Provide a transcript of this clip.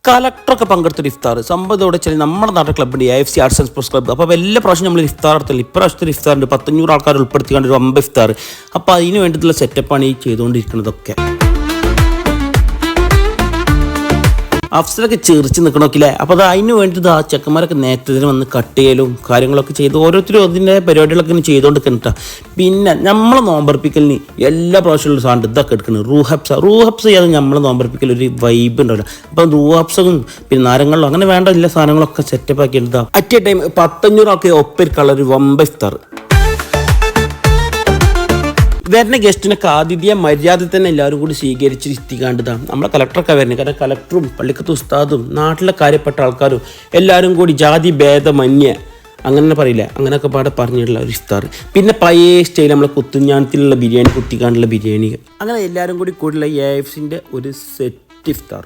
കളക്ടറൊക്കെ പങ്കെടുത്തൊരു ഇഫ്താർ സംഭവം ഇവിടെ വെച്ചാൽ നമ്മുടെ നാട്ടിലെ ക്ലബ്ബുണ്ട് AFC arts and sports club. അപ്പോൾ എല്ലാ പ്രാവശ്യം നമ്മൾ ഇഫ്താർ നടത്തില്ല. ഇപ്രാവശ്യത്തെ ഇഫ്താറുണ്ട് 500 ആൾക്കാർ ഉൾപ്പെടുത്തിക്കൊണ്ട് ഒരു 50 ഇഫ്താർ. അപ്പോൾ അതിന് വേണ്ടിയിട്ടുള്ള സെറ്റപ്പാണ് ഈ ചെയ്തുകൊണ്ടിരിക്കുന്നതൊക്കെ. അഫ്സലൊക്കെ ചെറിച്ച് നിൽക്കണമൊക്കെ. അപ്പോൾ അത് അതിന് വേണ്ടിയിട്ട് ആ ചെക്കന്മാരൊക്കെ നേരത്തെ വന്ന് കട്ട് ചെയ്യലും കാര്യങ്ങളൊക്കെ ചെയ്ത് ഓരോരുത്തരും അതിൻ്റെ പരിപാടികളൊക്കെ ഇങ്ങനെ ചെയ്തുകൊണ്ട് നിൽക്കുന്നുണ്ടാ. പിന്നെ നമ്മളെ നോമ്പർപ്പിക്കലിന് എല്ലാ പ്രാവശ്യമുള്ള സാധനം ഇതൊക്കെ എടുക്കുന്നത് റൂഹബ്സ് ചെയ്യാതെ നമ്മളെ നോമ്പർപ്പിക്കൽ ഒരു വൈബ് ഉണ്ടാവില്ല. അപ്പം റൂഹബ്സും പിന്നെ നാരങ്ങളും അങ്ങനെ വേണ്ട എല്ലാ സാധനങ്ങളൊക്കെ സെറ്റപ്പ് ആക്കി എടുത്താൽ അറ്റ് എ ടൈം 500 ആൾക്ക് ഒപ്പരിക്കുള്ള ഒരു വമ്പ ഇഫ്താർ. വരുന്ന ഗസ്റ്റിനൊക്കെ ആതിഥ്യ മര്യാദ തന്നെ എല്ലാവരും കൂടി സ്വീകരിച്ച് എത്തിക്കാണ്ടതാണ് നമ്മളെ കളക്ടറൊക്കെ വരുന്നത്. കാരണം കളക്ടറും പള്ളിക്കത്തെ ഉസ്താദും നാട്ടിലെ കാര്യപ്പെട്ട ആൾക്കാരും എല്ലാവരും കൂടി ജാതി ഭേദമന്യേ അങ്ങനെ പറയില്ല, അങ്ങനെയൊക്കെ പാടെ പറഞ്ഞിട്ടുള്ള ഒരു ഇഫ്താർ. പിന്നെ പഴയ സ്റ്റൈൽ നമ്മളെ കുത്തുഞ്ഞാണത്തിലുള്ള ബിരിയാണി, കുത്തിക്കാണ്ടുള്ള ബിരിയാണി, അങ്ങനെ എല്ലാവരും കൂടി കൂടിയുള്ള AFCൻ്റെ ഒരു സെറ്റ് ഇഫ്താർ.